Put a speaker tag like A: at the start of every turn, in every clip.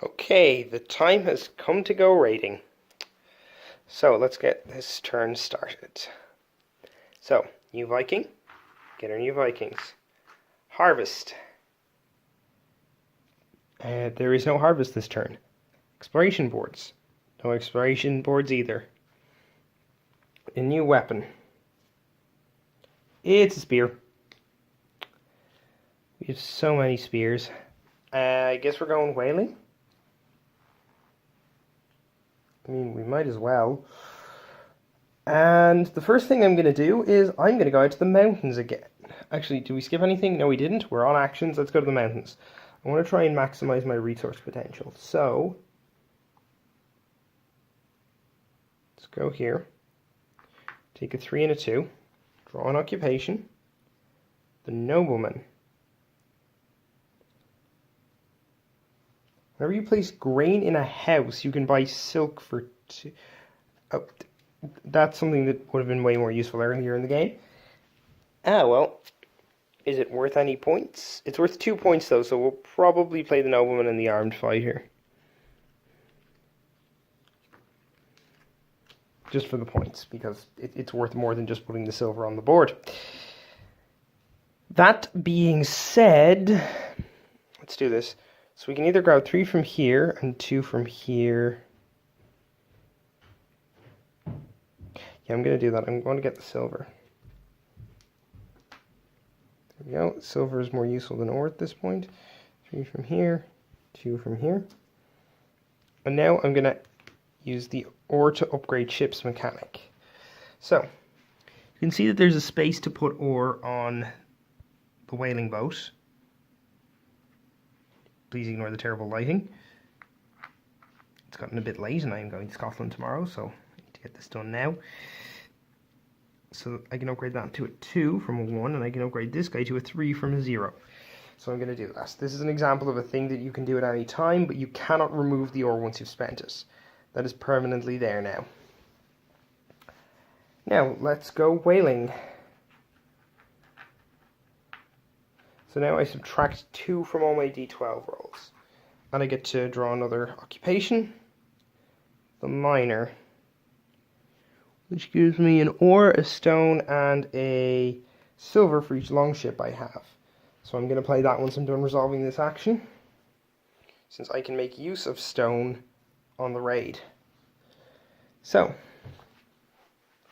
A: Okay, the time has come to go raiding. So let's get this turn started. So, new Viking, get our new Vikings. Harvest. There is no harvest this turn. Exploration boards. No exploration boards either. A new weapon. It's a spear. We have so many spears. I guess we're going whaling. I mean, we might as well. And the first thing I'm going to do is I'm going to go out to the mountains again. Actually, did we skip anything? No, we didn't. We're on actions. Let's go to the mountains. I want to try and maximize my resource potential. So, let's go here. Take a 3 and a 2. Draw an occupation. The nobleman. Whenever you place grain in a house, you can buy silk for 2. Oh, that's something that would have been way more useful earlier in the game. Well, is it worth any points? It's worth 2 points though, so we'll probably play the nobleman and the armed fighter. Just for the points, because it's worth more than just putting the silver on the board. That being said, let's do this. So we can either grab 3 from here and 2 from here. Yeah, I'm going to do that. I'm going to get the silver. There we go. Silver is more useful than ore at this point. 3 from here, 2 from here. And now I'm going to use the ore to upgrade ship's mechanic. So, you can see that there's a space to put ore on the whaling boat. Please ignore the terrible lighting. It's gotten a bit late and I'm going to Scotland tomorrow, so I need to get this done now. So I can upgrade that to a 2 from a 1, and I can upgrade this guy to a 3 from a 0. So I'm going to do that. This is an example of a thing that you can do at any time, but you cannot remove the ore once you've spent it. That is permanently there now. Now, let's go whaling. So now I subtract 2 from all my d12 rolls. And I get to draw another occupation. The miner. Which gives me an ore, a stone, and a silver for each longship I have. So I'm going to play that once I'm done resolving this action, since I can make use of stone on the raid. So,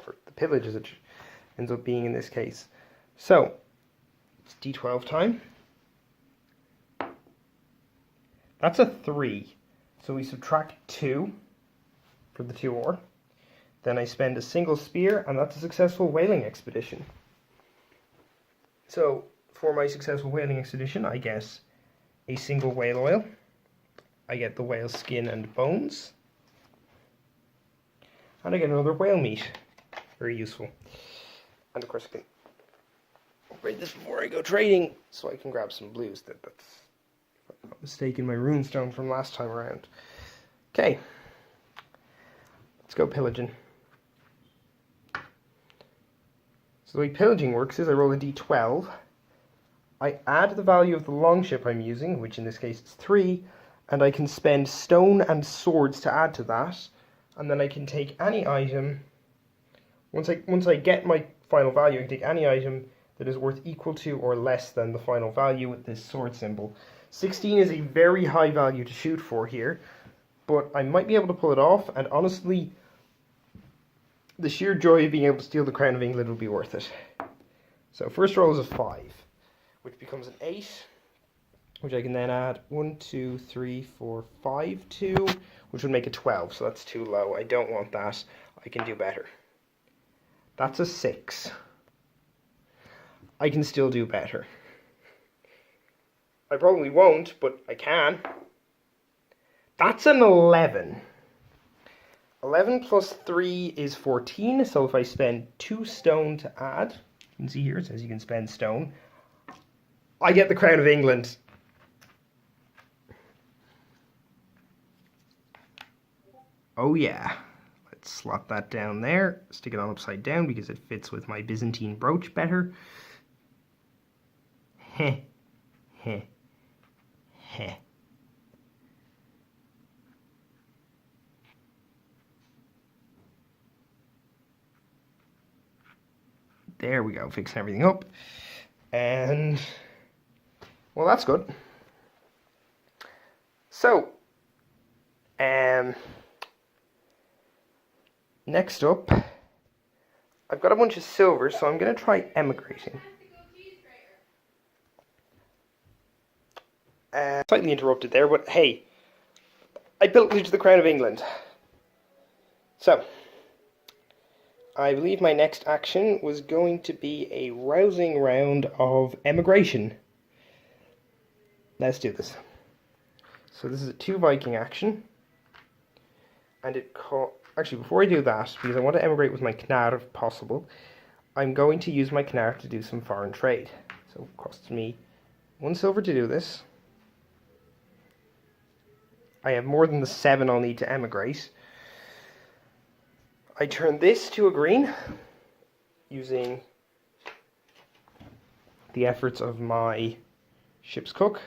A: or the pillage as it ends up being in this case. So, it's d12 time. That's a 3. So we subtract 2 for the 2 ore. Then I spend a single spear, and that's a successful whaling expedition. So, for my successful whaling expedition, I get a single whale oil. I get the whale skin and bones. And I get another whale meat. Very useful. And of course I can upgrade this before I go trading, so I can grab some blues. That's, if I'm not mistaken, my runestone from last time around. Okay. Let's go pillaging. So the way pillaging works is I roll a d12, I add the value of the longship I'm using, which in this case is 3, and I can spend stone and swords to add to that, and then I can take any item, once I get my final value, I can take any item that is worth equal to or less than the final value with this sword symbol. 16 is a very high value to shoot for here, but I might be able to pull it off, and honestly, the sheer joy of being able to steal the Crown of England would be worth it. So first roll is a 5, which becomes an 8, which I can then add 1, 2, 3, 4, 5 to, which would make a 12, so that's too low. I don't want that. I can do better. That's a 6. I can still do better. I probably won't, but I can. That's an 11. 11 plus 3 is 14, so if I spend 2 stone to add, you can see here it says you can spend stone, I get the Crown of England. Oh yeah. Let's slot that down there, stick it on upside down because it fits with my Byzantine brooch better. Heh. Heh. Heh. There we go, fixing everything up. And, well, that's good. So, next up, I've got a bunch of silver, so I'm going to try emigrating. Slightly interrupted there, but hey, I built it to the Crown of England. So, I believe my next action was going to be a rousing round of emigration. Let's do this. So this is a 2 Viking action. And actually, before I do that, because I want to emigrate with my Knar if possible, I'm going to use my Knar to do some foreign trade. So it costs me 1 silver to do this. I have more than the 7 I'll need to emigrate. I turn this to a green using the efforts of my ship's cook.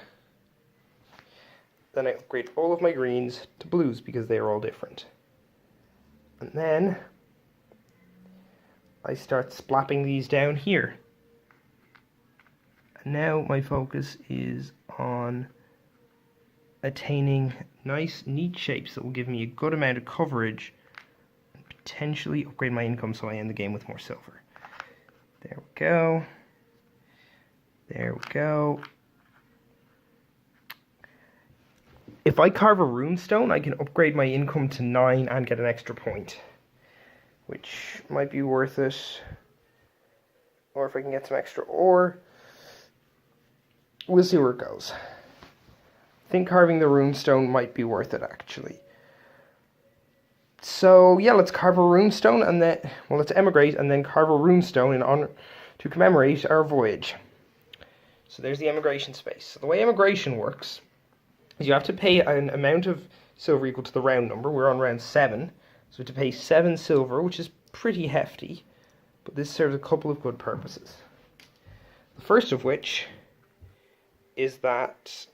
A: Then I upgrade all of my greens to blues because they are all different. And then I start splapping these down here. And now my focus is on attaining nice, neat shapes that will give me a good amount of coverage and potentially upgrade my income so I end the game with more silver. There we go. There we go. If I carve a runestone, I can upgrade my income to 9 and get an extra point, which might be worth it. Or if I can get some extra ore, we'll see where it goes. I think carving the runestone might be worth it, actually. So yeah, let's carve a runestone and then, well, let's emigrate and then carve a runestone in honor to commemorate our voyage. So there's the emigration space. So the way emigration works is you have to pay an amount of silver equal to the round number. We're on round 7, so we have to pay 7 silver, which is pretty hefty, but this serves a couple of good purposes. The first of which is that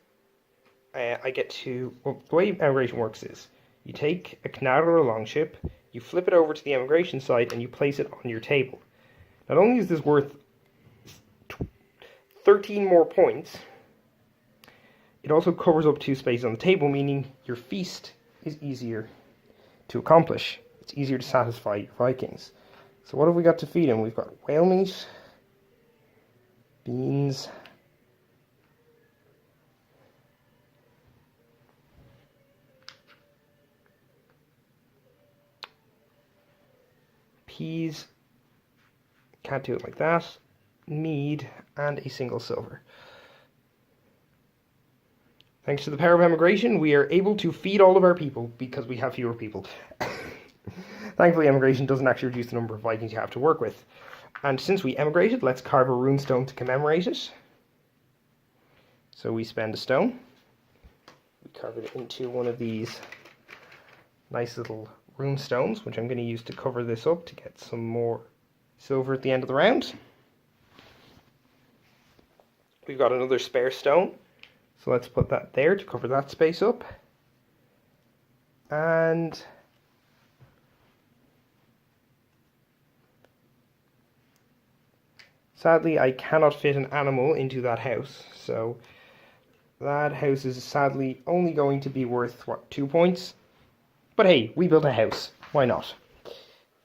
A: I get to, well, the way emigration works is you take a Knar or a longship, you flip it over to the emigration side, and you place it on your table. Not only is this worth 13 more points, it also covers up 2 spaces on the table, meaning your feast is easier to accomplish. It's easier to satisfy your Vikings. So what have we got to feed them? We've got whale meat, beans, peas, can't do it like that, mead, and a single silver. Thanks to the power of emigration, we are able to feed all of our people because we have fewer people. Thankfully, emigration doesn't actually reduce the number of Vikings you have to work with. And since we emigrated, let's carve a runestone to commemorate it. So we spend a stone. We carve it into one of these nice little runestones, which I'm going to use to cover this up to get some more silver at the end of the round. We've got another spare stone. So let's put that there to cover that space up. And sadly, I cannot fit an animal into that house. So that house is sadly only going to be worth, what, 2 points? But hey, we built a house. Why not?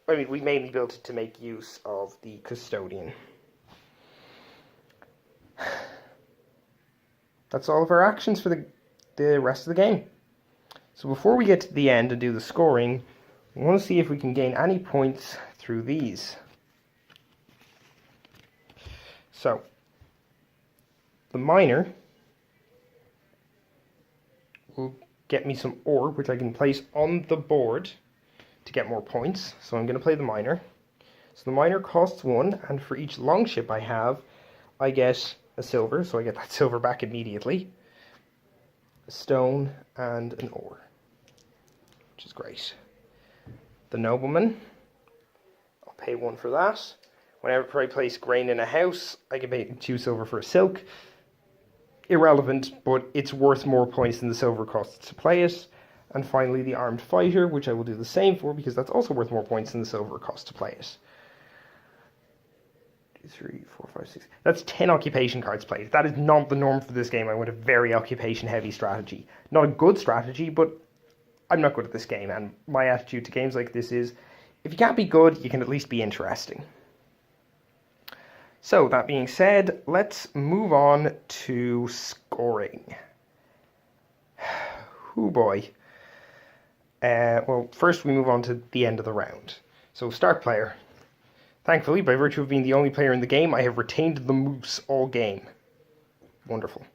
A: I mean, we mainly built it to make use of the custodian. That's all of our actions for the rest of the game. So before we get to the end and do the scoring, we want to see if we can gain any points through these. So, the miner will get me some ore, which I can place on the board to get more points. So I'm going to play the miner. So the miner costs 1, and for each longship I have, I get a silver, so I get that silver back immediately, a stone, and an ore, which is great. The nobleman, I'll pay 1 for that. Whenever I place grain in a house, I can pay 2 silver for a silk. Irrelevant, but it's worth more points than the silver costs to play it. And finally, the armed fighter, which I will do the same for, because that's also worth more points than the silver cost to play it. 3, 4, 5, 6. That's 10 occupation cards played. That is not the norm for this game. I want a very occupation-heavy strategy. Not a good strategy, but I'm not good at this game, and my attitude to games like this is, if you can't be good, you can at least be interesting. So, that being said, let's move on to scoring. Oh boy. Well, first we move on to the end of the round. So, start player. Thankfully, by virtue of being the only player in the game, I have retained the moose all game. Wonderful.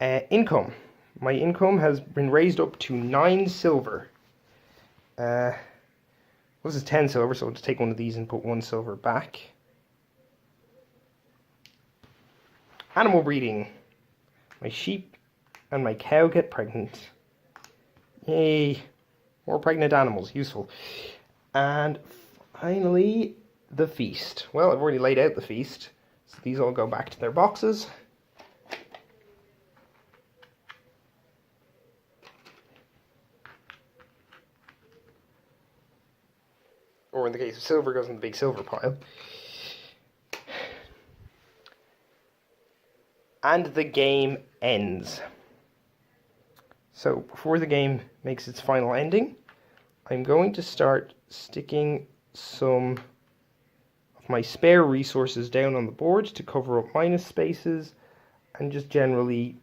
A: Income. My income has been raised up to 9 silver. This is 10 silver, so I'll just take one of these and put 1 silver back. Animal breeding. My sheep and my cow get pregnant. Yay. More pregnant animals. Useful. And finally, the feast. Well, I've already laid out the feast, so these all go back to their boxes. Or in the case of silver, goes in the big silver pile. And the game ends. So, before the game makes its final ending, I'm going to start sticking some of my spare resources down on the board to cover up minus spaces and just generally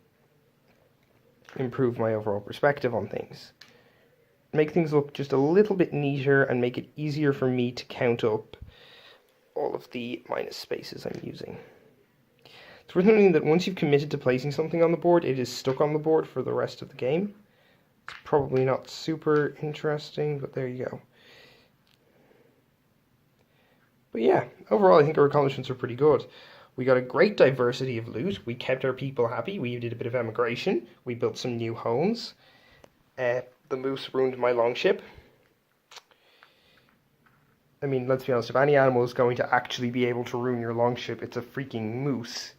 A: improve my overall perspective on things. Make things look just a little bit neater and make it easier for me to count up all of the minus spaces I'm using. It's worth noting that once you've committed to placing something on the board, it is stuck on the board for the rest of the game. It's probably not super interesting, but there you go. But yeah, overall I think our accomplishments are pretty good. We got a great diversity of loot, we kept our people happy, we did a bit of emigration, we built some new homes. The moose ruined my longship. I mean, let's be honest, if any animal is going to actually be able to ruin your longship, it's a freaking moose.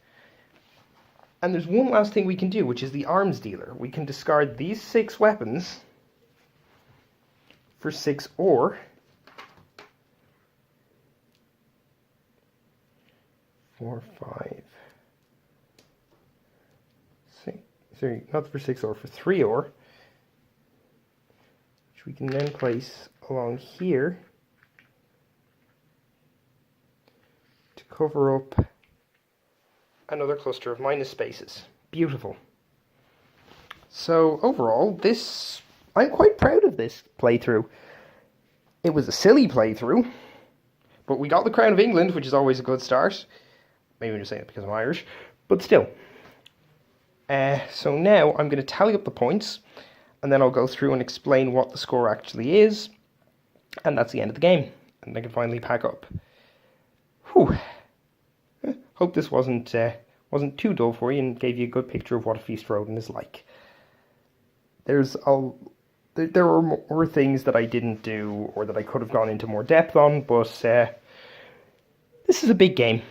A: And there's one last thing we can do, which is the arms dealer. We can discard these 6 weapons for 6 ore. Four, 5, 6. Sorry, not for 6 ore, for 3 ore. Which we can then place along here to cover up another cluster of minus spaces. Beautiful. So overall, I'm quite proud of this playthrough. It was a silly playthrough, but we got the Crown of England, which is always a good start. Maybe I'm just saying it because I'm Irish, but still. So now I'm going to tally up the points, and then I'll go through and explain what the score actually is, and that's the end of the game, and I can finally pack up. Whew. Hope this wasn't too dull for you and gave you a good picture of what a feast for Odin is like. There were more things that I didn't do or that I could have gone into more depth on, but this is a big game.